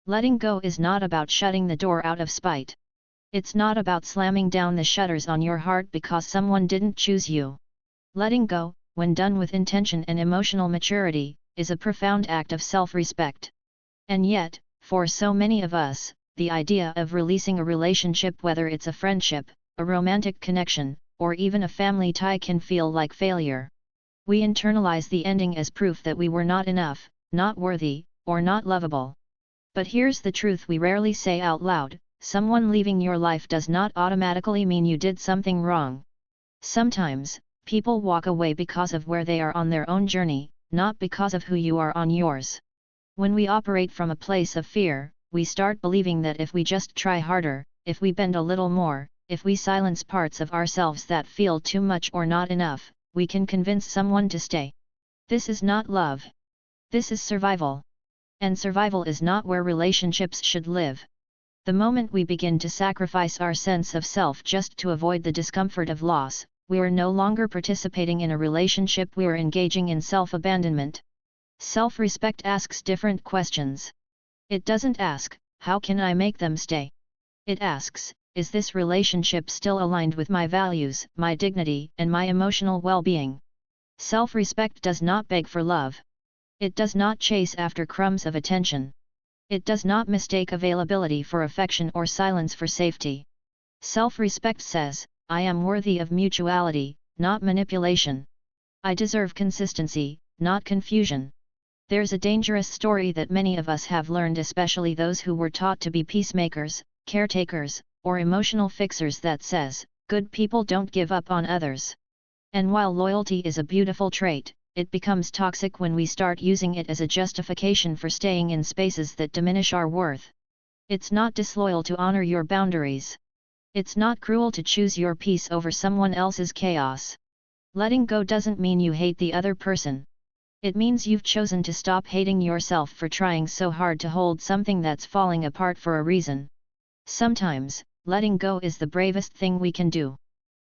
Letting go is not about shutting the door out of spite. It's not about slamming down the shutters on your heart because someone didn't choose you. Letting go, when done with intention and emotional maturity, is a profound act of self-respect. And yet, for so many of us, the idea of releasing a relationship, whether it's a friendship, a romantic connection, or even a family tie, can feel like failure. We internalize the ending as proof that we were not enough, not worthy, or not lovable. But here's the truth we rarely say out loud: someone leaving your life does not automatically mean you did something wrong. Sometimes, people walk away because of where they are on their own journey, not because of who you are on yours. When we operate from a place of fear, we start believing that if we just try harder, if we bend a little more, if we silence parts of ourselves that feel too much or not enough, we can convince someone to stay. This is not love. This is survival. And survival is not where relationships should live. The moment we begin to sacrifice our sense of self just to avoid the discomfort of loss, we are no longer participating in a relationship, we are engaging in self-abandonment. Self-respect asks different questions. It doesn't ask, how can I make them stay? It asks, is this relationship still aligned with my values, my dignity, and my emotional well-being? Self-respect does not beg for love. It does not chase after crumbs of attention. It does not mistake availability for affection or silence for safety. Self-respect says, I am worthy of mutuality, not manipulation. I deserve consistency, not confusion. There's a dangerous story that many of us have learned, especially those who were taught to be peacemakers, caretakers, or emotional fixers, that says, good people don't give up on others. And while loyalty is a beautiful trait, it becomes toxic when we start using it as a justification for staying in spaces that diminish our worth. It's not disloyal to honor your boundaries. It's not cruel to choose your peace over someone else's chaos. Letting go doesn't mean you hate the other person. It means you've chosen to stop hating yourself for trying so hard to hold something that's falling apart for a reason. Sometimes, letting go is the bravest thing we can do.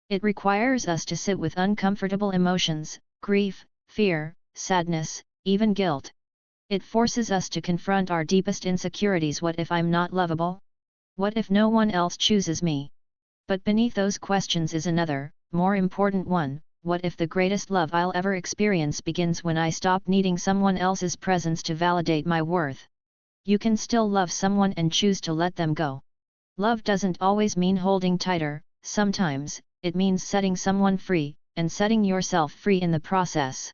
It requires us to sit with uncomfortable emotions, grief, fear, sadness, even guilt. It forces us to confront our deepest insecurities. What if I'm not lovable? What if no one else chooses me? But beneath those questions is another, more important one: what if the greatest love I'll ever experience begins when I stop needing someone else's presence to validate my worth? You can still love someone and choose to let them go. Love doesn't always mean holding tighter. Sometimes, it means setting someone free, and setting yourself free in the process.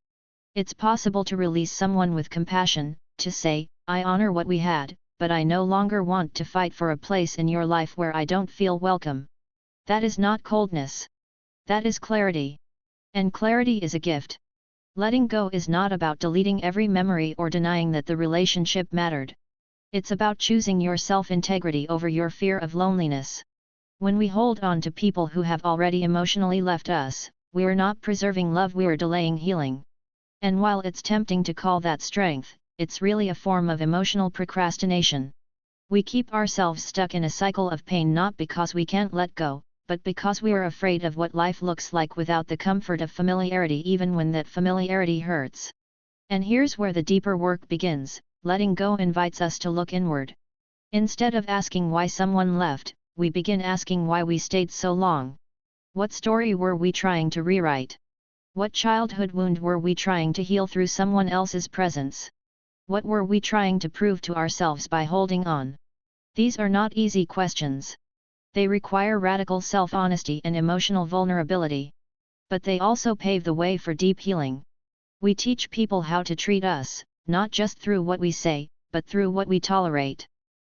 It's possible to release someone with compassion, to say, I honor what we had, but I no longer want to fight for a place in your life where I don't feel welcome. That is not coldness. That is clarity. And clarity is a gift. Letting go is not about deleting every memory or denying that the relationship mattered. It's about choosing your self-integrity over your fear of loneliness. When we hold on to people who have already emotionally left us, we are not preserving love, we are delaying healing. And while it's tempting to call that strength, it's really a form of emotional procrastination. We keep ourselves stuck in a cycle of pain not because we can't let go, but because we are afraid of what life looks like without the comfort of familiarity, even when that familiarity hurts. And here's where the deeper work begins. Letting go invites us to look inward. Instead of asking why someone left, we begin asking why we stayed so long. What story were we trying to rewrite? What childhood wound were we trying to heal through someone else's presence? What were we trying to prove to ourselves by holding on? These are not easy questions. They require radical self-honesty and emotional vulnerability. But they also pave the way for deep healing. We teach people how to treat us, not just through what we say, but through what we tolerate.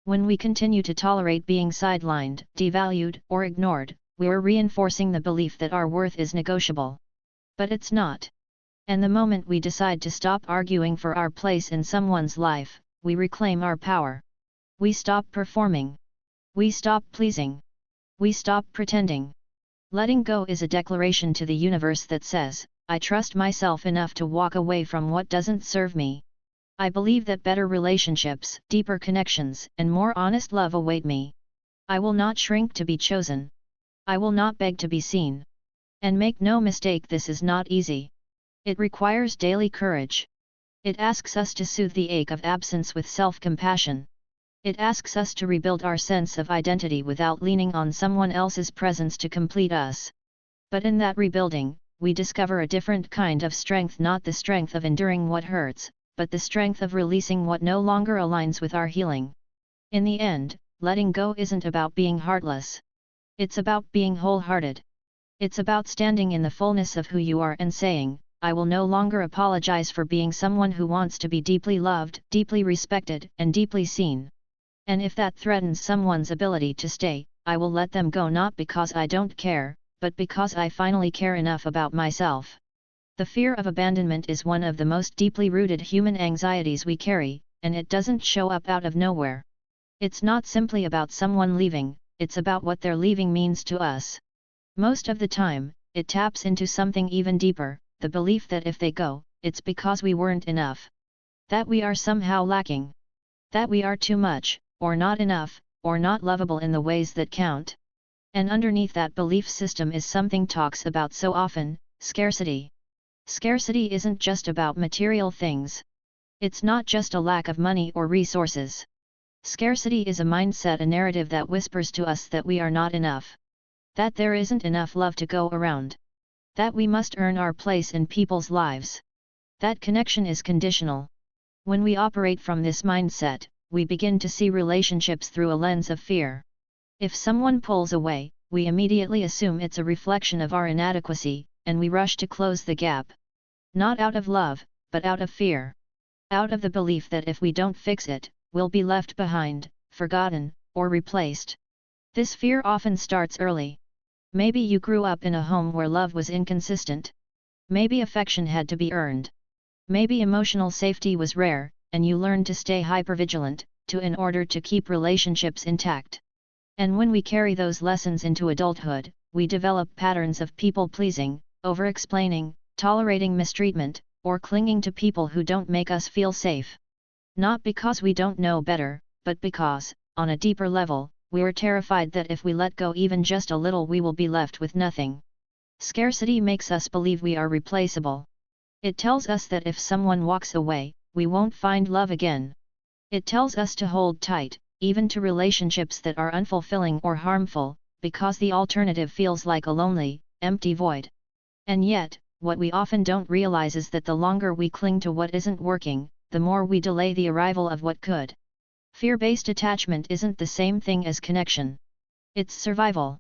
When we continue to tolerate being sidelined, devalued, or ignored, we are reinforcing the belief that our worth is negotiable. But it's not. And the moment we decide to stop arguing for our place in someone's life, we reclaim our power. We stop performing. We stop pleasing. We stop pretending. Letting go is a declaration to the universe that says, I trust myself enough to walk away from what doesn't serve me. I believe that better relationships, deeper connections, and more honest love await me. I will not shrink to be chosen. I will not beg to be seen. And make no mistake, this is not easy. It requires daily courage. It asks us to soothe the ache of absence with self-compassion. It asks us to rebuild our sense of identity without leaning on someone else's presence to complete us. But in that rebuilding, we discover a different kind of strength, not the strength of enduring what hurts, but the strength of releasing what no longer aligns with our healing. In the end, letting go isn't about being heartless. It's about being wholehearted. It's about standing in the fullness of who you are and saying, I will no longer apologize for being someone who wants to be deeply loved, deeply respected, and deeply seen. And if that threatens someone's ability to stay, I will let them go, not because I don't care, but because I finally care enough about myself. The fear of abandonment is one of the most deeply rooted human anxieties we carry, and it doesn't show up out of nowhere. It's not simply about someone leaving, it's about what their leaving means to us. Most of the time, it taps into something even deeper, the belief that if they go, it's because we weren't enough. That we are somehow lacking. That we are too much, or not enough, or not lovable in the ways that count. And underneath that belief system is something talks about so often, scarcity. Scarcity isn't just about material things. It's not just a lack of money or resources. Scarcity is a mindset, a narrative that whispers to us that we are not enough. That there isn't enough love to go around. That we must earn our place in people's lives. That connection is conditional. When we operate from this mindset, we begin to see relationships through a lens of fear. If someone pulls away, we immediately assume it's a reflection of our inadequacy, and we rush to close the gap. Not out of love, but out of fear. Out of the belief that if we don't fix it, we'll be left behind, forgotten, or replaced. This fear often starts early. Maybe you grew up in a home where love was inconsistent. Maybe affection had to be earned. Maybe emotional safety was rare, and you learned to stay hypervigilant, in order to keep relationships intact. And when we carry those lessons into adulthood, we develop patterns of people-pleasing, over-explaining, tolerating mistreatment, or clinging to people who don't make us feel safe. Not because we don't know better, but because, on a deeper level, we're terrified that if we let go even just a little we will be left with nothing. Scarcity makes us believe we are replaceable. It tells us that if someone walks away, we won't find love again. It tells us to hold tight, even to relationships that are unfulfilling or harmful, because the alternative feels like a lonely, empty void. And yet, what we often don't realize is that the longer we cling to what isn't working, the more we delay the arrival of what could. Fear-based attachment isn't the same thing as connection. It's survival.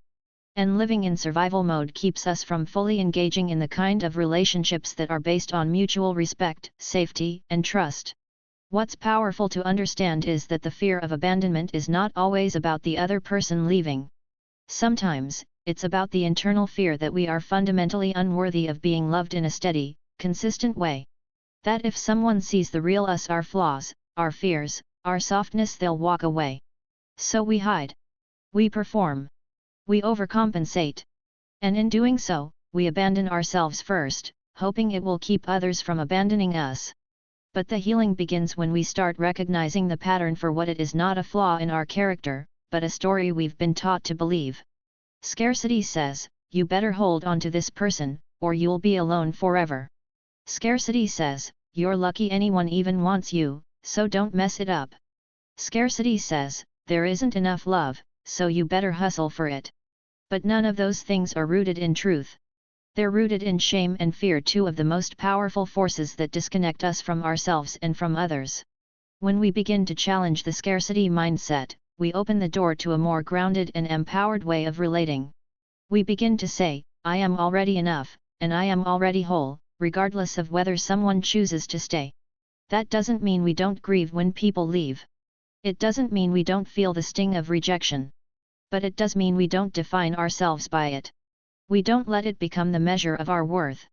And living in survival mode keeps us from fully engaging in the kind of relationships that are based on mutual respect, safety, and trust. What's powerful to understand is that the fear of abandonment is not always about the other person leaving. Sometimes, it's about the internal fear that we are fundamentally unworthy of being loved in a steady, consistent way. That if someone sees the real us, our flaws, our fears, our softness, they'll walk away. So we hide. We perform. We overcompensate. And in doing so, we abandon ourselves first, hoping it will keep others from abandoning us. But the healing begins when we start recognizing the pattern for what it is, not a flaw in our character, but a story we've been taught to believe. Scarcity says, you better hold on to this person, or you'll be alone forever. Scarcity says, you're lucky anyone even wants you, so don't mess it up. Scarcity says, there isn't enough love, so you better hustle for it. But none of those things are rooted in truth. They're rooted in shame and fear, two of the most powerful forces that disconnect us from ourselves and from others. When we begin to challenge the scarcity mindset, we open the door to a more grounded and empowered way of relating. We begin to say, I am already enough, and I am already whole, regardless of whether someone chooses to stay. That doesn't mean we don't grieve when people leave. It doesn't mean we don't feel the sting of rejection. But it does mean we don't define ourselves by it. We don't let it become the measure of our worth.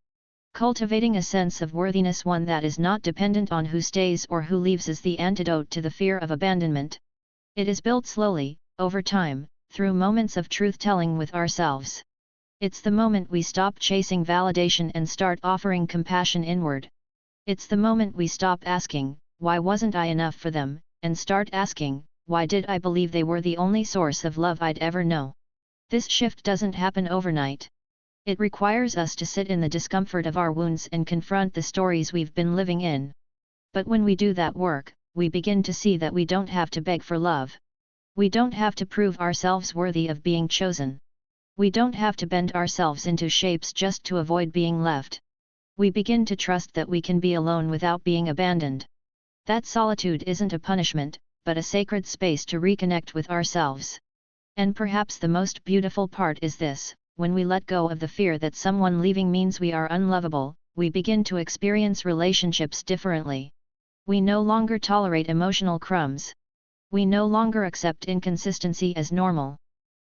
Cultivating a sense of worthiness, one that is not dependent on who stays or who leaves, is the antidote to the fear of abandonment. It is built slowly, over time, through moments of truth-telling with ourselves. It's the moment we stop chasing validation and start offering compassion inward. It's the moment we stop asking, why wasn't I enough for them, and start asking, why did I believe they were the only source of love I'd ever know? This shift doesn't happen overnight. It requires us to sit in the discomfort of our wounds and confront the stories we've been living in. But when we do that work, we begin to see that we don't have to beg for love. We don't have to prove ourselves worthy of being chosen. We don't have to bend ourselves into shapes just to avoid being left. We begin to trust that we can be alone without being abandoned. That solitude isn't a punishment, but a sacred space to reconnect with ourselves. And perhaps the most beautiful part is this: when we let go of the fear that someone leaving means we are unlovable, we begin to experience relationships differently. We no longer tolerate emotional crumbs. We no longer accept inconsistency as normal.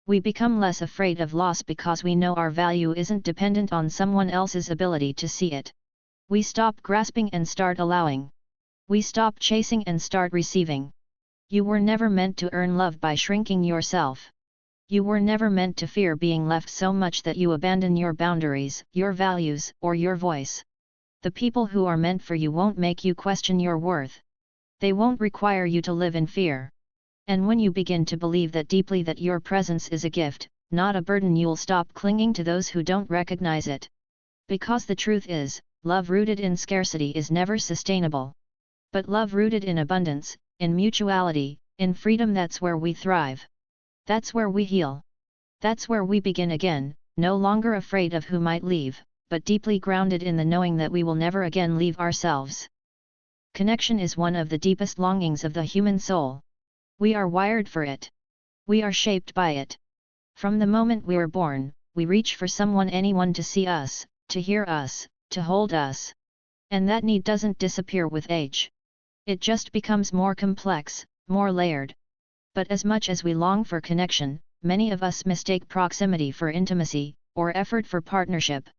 We become less afraid of loss because we know our value isn't dependent on someone else's ability to see it. We stop grasping and start allowing. We stop chasing and start receiving. You were never meant to earn love by shrinking yourself. You were never meant to fear being left so much that you abandon your boundaries, your values, or your voice. The people who are meant for you won't make you question your worth. They won't require you to live in fear. And when you begin to believe that deeply, that your presence is a gift, not a burden, you'll stop clinging to those who don't recognize it. Because the truth is, love rooted in scarcity is never sustainable. But love rooted in abundance, in mutuality, in freedom, that's where we thrive. That's where we heal. That's where we begin again, no longer afraid of who might leave, but deeply grounded in the knowing that we will never again leave ourselves. Connection is one of the deepest longings of the human soul. We are wired for it. We are shaped by it. From the moment we are born, we reach for someone, anyone, to see us, to hear us, to hold us. And that need doesn't disappear with age. It just becomes more complex, more layered. But as much as we long for connection, many of us mistake proximity for intimacy, or effort for partnership.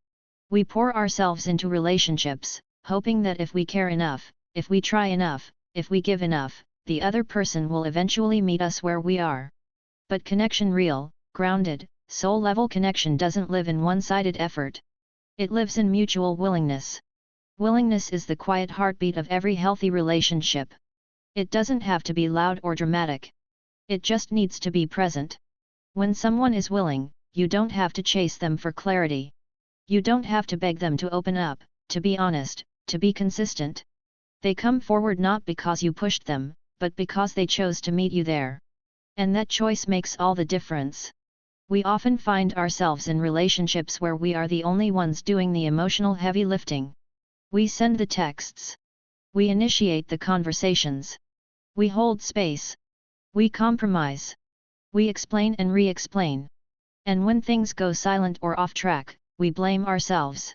We pour ourselves into relationships, hoping that if we care enough, if we try enough, if we give enough, the other person will eventually meet us where we are. But connection, real, grounded, soul-level connection, doesn't live in one-sided effort. It lives in mutual willingness. Willingness is the quiet heartbeat of every healthy relationship. It doesn't have to be loud or dramatic. It just needs to be present. When someone is willing, you don't have to chase them for clarity. You don't have to beg them to open up, to be honest, to be consistent. They come forward not because you pushed them, but because they chose to meet you there. And that choice makes all the difference. We often find ourselves in relationships where we are the only ones doing the emotional heavy lifting. We send the texts. We initiate the conversations. We hold space. We compromise. We explain and re-explain. And when things go silent or off track, we blame ourselves.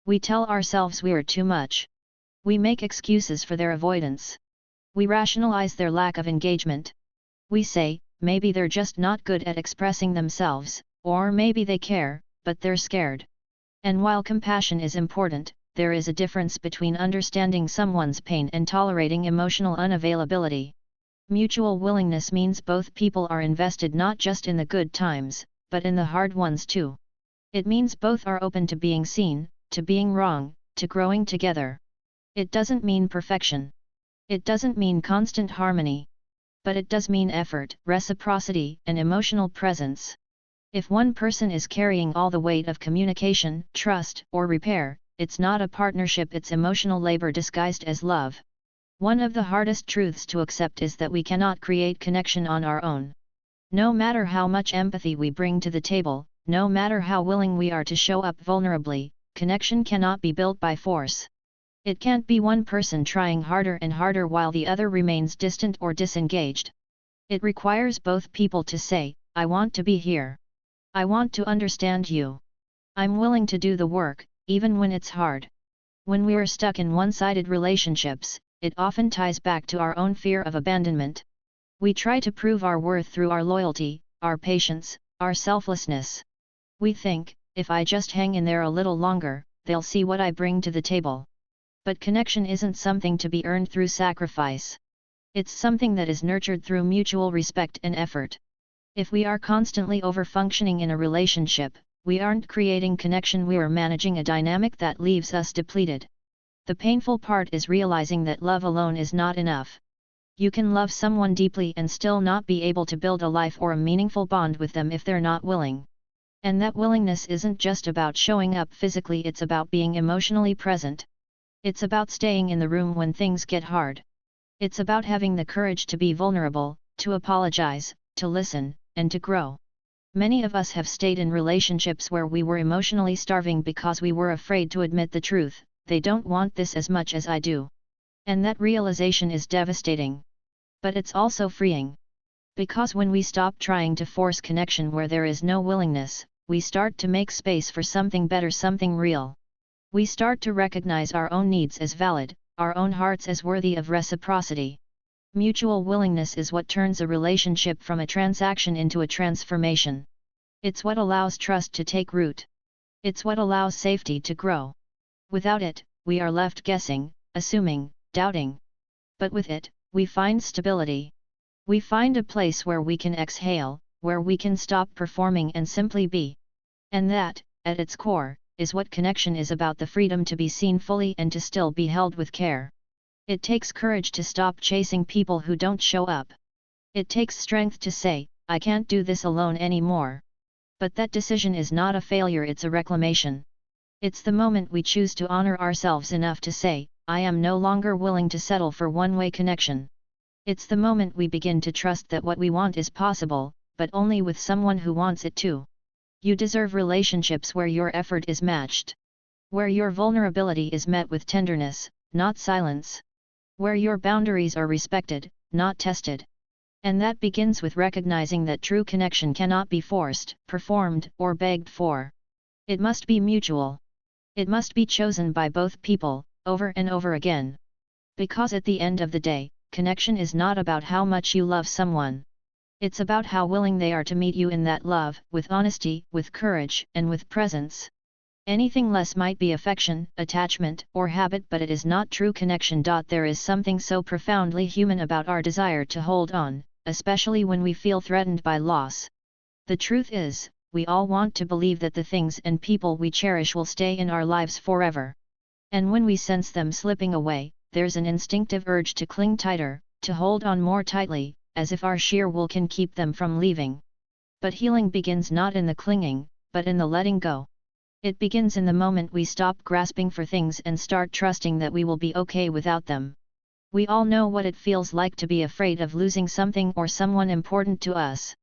We tell ourselves we're too much. We make excuses for their avoidance. We rationalize their lack of engagement. We say, maybe they're just not good at expressing themselves, or maybe they care, but they're scared. And while compassion is important, there is a difference between understanding someone's pain and tolerating emotional unavailability. Mutual willingness means both people are invested not just in the good times, but in the hard ones too. It means both are open to being seen, to being wrong, to growing together. It doesn't mean perfection. It doesn't mean constant harmony. But it does mean effort, reciprocity, and emotional presence. If one person is carrying all the weight of communication, trust, or repair, it's not a partnership, it's emotional labor disguised as love. One of the hardest truths to accept is that we cannot create connection on our own. No matter how much empathy we bring to the table, no matter how willing we are to show up vulnerably, connection cannot be built by force. It can't be one person trying harder and harder while the other remains distant or disengaged. It requires both people to say, I want to be here. I want to understand you. I'm willing to do the work, even when it's hard. When we are stuck in one-sided relationships, it often ties back to our own fear of abandonment. We try to prove our worth through our loyalty, our patience, our selflessness. We think, if I just hang in there a little longer, they'll see what I bring to the table. But connection isn't something to be earned through sacrifice. It's something that is nurtured through mutual respect and effort. If we are constantly over-functioning in a relationship, we aren't creating connection, we are managing a dynamic that leaves us depleted. The painful part is realizing that love alone is not enough. You can love someone deeply and still not be able to build a life or a meaningful bond with them if they're not willing. And that willingness isn't just about showing up physically, it's about being emotionally present. It's about staying in the room when things get hard. It's about having the courage to be vulnerable, to apologize, to listen, and to grow. Many of us have stayed in relationships where we were emotionally starving because we were afraid to admit the truth: they don't want this as much as I do. And that realization is devastating. But it's also freeing. Because when we stop trying to force connection where there is no willingness, we start to make space for something better, something real. We start to recognize our own needs as valid, our own hearts as worthy of reciprocity. Mutual willingness is what turns a relationship from a transaction into a transformation. It's what allows trust to take root. It's what allows safety to grow. Without it, we are left guessing, assuming, doubting. But with it, we find stability. We find a place where we can exhale, where we can stop performing and simply be. And that, at its core, is what connection is about: the freedom to be seen fully and to still be held with care. It takes courage to stop chasing people who don't show up. It takes strength to say, I can't do this alone anymore. But that decision is not a failure, it's a reclamation. It's the moment we choose to honor ourselves enough to say, I am no longer willing to settle for one-way connection. It's the moment we begin to trust that what we want is possible, but only with someone who wants it too. You deserve relationships where your effort is matched. Where your vulnerability is met with tenderness, not silence. Where your boundaries are respected, not tested. And that begins with recognizing that true connection cannot be forced, performed, or begged for. It must be mutual. It must be chosen by both people, over and over again. Because at the end of the day, connection is not about how much you love someone. It's about how willing they are to meet you in that love, with honesty, with courage, and with presence. Anything less might be affection, attachment, or habit, but it is not true connection. There is something so profoundly human about our desire to hold on, especially when we feel threatened by loss. The truth is, we all want to believe that the things and people we cherish will stay in our lives forever. And when we sense them slipping away, there's an instinctive urge to cling tighter, to hold on more tightly, as if our sheer will can keep them from leaving. But healing begins not in the clinging, but in the letting go. It begins in the moment we stop grasping for things and start trusting that we will be okay without them. We all know what it feels like to be afraid of losing something or someone important to us.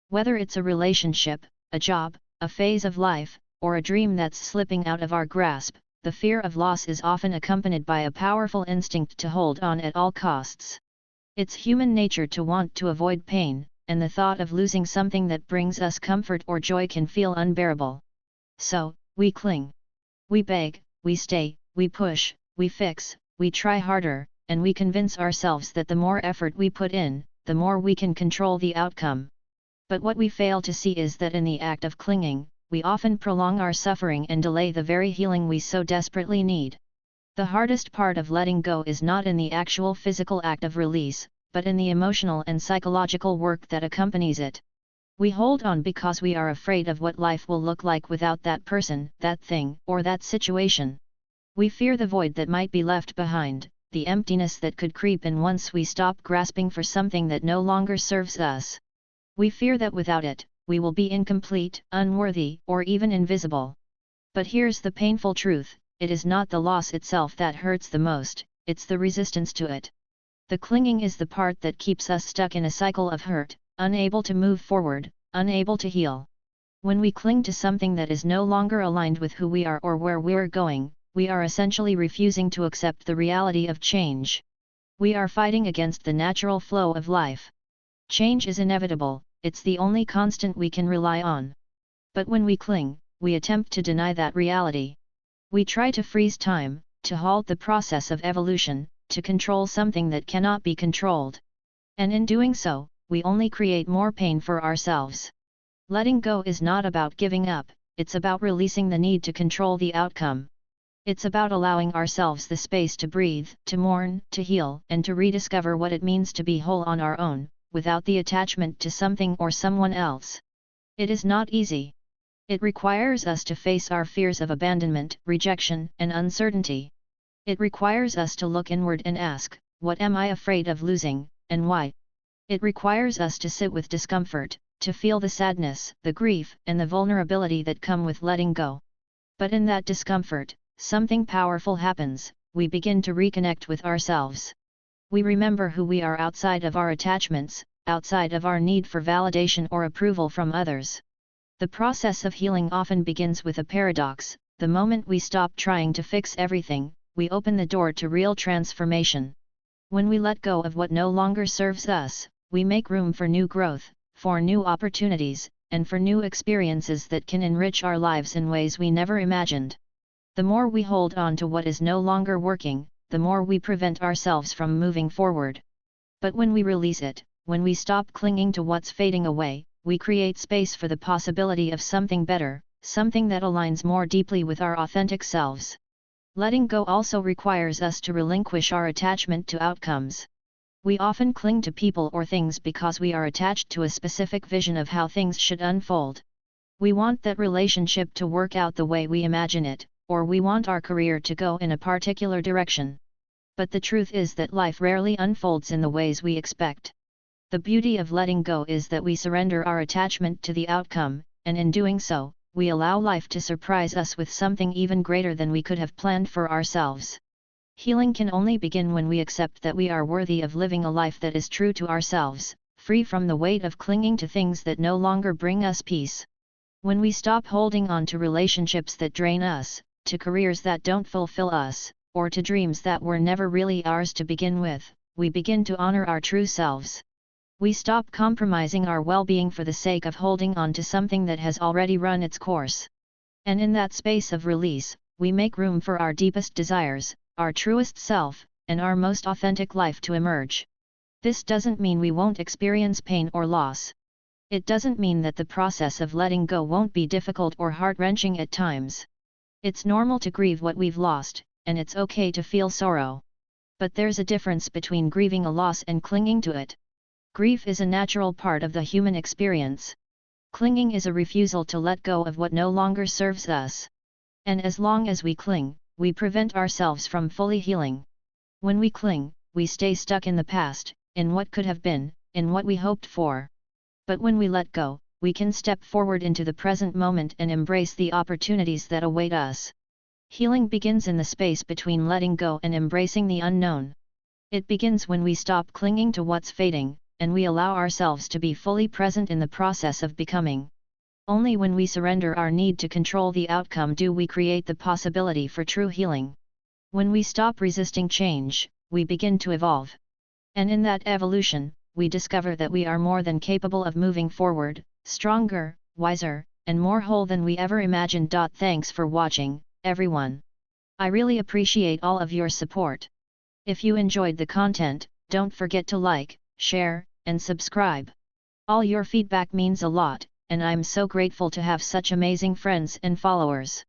Whether it's a relationship, a job, a phase of life, or a dream that's slipping out of our grasp, the fear of loss is often accompanied by a powerful instinct to hold on at all costs. It's human nature to want to avoid pain, and the thought of losing something that brings us comfort or joy can feel unbearable. So, we cling. We beg, we stay, we push, we fix, we try harder, and we convince ourselves that the more effort we put in, the more we can control the outcome. But what we fail to see is that in the act of clinging, we often prolong our suffering and delay the very healing we so desperately need. The hardest part of letting go is not in the actual physical act of release, but in the emotional and psychological work that accompanies it. We hold on because we are afraid of what life will look like without that person, that thing, or that situation. We fear the void that might be left behind, the emptiness that could creep in once we stop grasping for something that no longer serves us. We fear that without it, we will be incomplete, unworthy, or even invisible. But here's the painful truth: it is not the loss itself that hurts the most, it's the resistance to it. The clinging is the part that keeps us stuck in a cycle of hurt, unable to move forward, unable to heal. When we cling to something that is no longer aligned with who we are or where we're going, we are essentially refusing to accept the reality of change. We are fighting against the natural flow of life. Change is inevitable, it's the only constant we can rely on. But when we cling, we attempt to deny that reality. We try to freeze time, to halt the process of evolution, to control something that cannot be controlled. And in doing so, we only create more pain for ourselves. Letting go is not about giving up, it's about releasing the need to control the outcome. It's about allowing ourselves the space to breathe, to mourn, to heal, and to rediscover what it means to be whole on our own, without the attachment to something or someone else. It is not easy. It requires us to face our fears of abandonment, rejection, and uncertainty. It requires us to look inward and ask, what am I afraid of losing, and why? It requires us to sit with discomfort, to feel the sadness, the grief, and the vulnerability that come with letting go. But in that discomfort, something powerful happens: we begin to reconnect with ourselves. We remember who we are outside of our attachments, outside of our need for validation or approval from others. The process of healing often begins with a paradox. The moment we stop trying to fix everything, we open the door to real transformation. When we let go of what no longer serves us, we make room for new growth, for new opportunities, and for new experiences that can enrich our lives in ways we never imagined. The more we hold on to what is no longer working, the more we prevent ourselves from moving forward. But when we release it, when we stop clinging to what's fading away, we create space for the possibility of something better, something that aligns more deeply with our authentic selves. Letting go also requires us to relinquish our attachment to outcomes. We often cling to people or things because we are attached to a specific vision of how things should unfold. We want that relationship to work out the way we imagine it, or we want our career to go in a particular direction. But the truth is that life rarely unfolds in the ways we expect. The beauty of letting go is that we surrender our attachment to the outcome, and in doing so, we allow life to surprise us with something even greater than we could have planned for ourselves. Healing can only begin when we accept that we are worthy of living a life that is true to ourselves, free from the weight of clinging to things that no longer bring us peace. When we stop holding on to relationships that drain us, to careers that don't fulfill us, or to dreams that were never really ours to begin with, we begin to honor our true selves. We stop compromising our well-being for the sake of holding on to something that has already run its course. And in that space of release, we make room for our deepest desires, our truest self, and our most authentic life to emerge. This doesn't mean we won't experience pain or loss. It doesn't mean that the process of letting go won't be difficult or heart-wrenching at times. It's normal to grieve what we've lost, and it's okay to feel sorrow. But there's a difference between grieving a loss and clinging to it. Grief is a natural part of the human experience. Clinging is a refusal to let go of what no longer serves us. And as long as we cling, we prevent ourselves from fully healing. When we cling, we stay stuck in the past, in what could have been, in what we hoped for. But when we let go, we can step forward into the present moment and embrace the opportunities that await us. Healing begins in the space between letting go and embracing the unknown. It begins when we stop clinging to what's fading, and we allow ourselves to be fully present in the process of becoming. Only when we surrender our need to control the outcome do we create the possibility for true healing. When we stop resisting change, we begin to evolve. And in that evolution, we discover that we are more than capable of moving forward, stronger, wiser, and more whole than we ever imagined. Thanks for watching, everyone. I really appreciate all of your support. If you enjoyed the content, don't forget to like, share, and subscribe. All your feedback means a lot, and I'm so grateful to have such amazing friends and followers.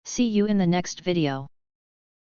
See you in the next video.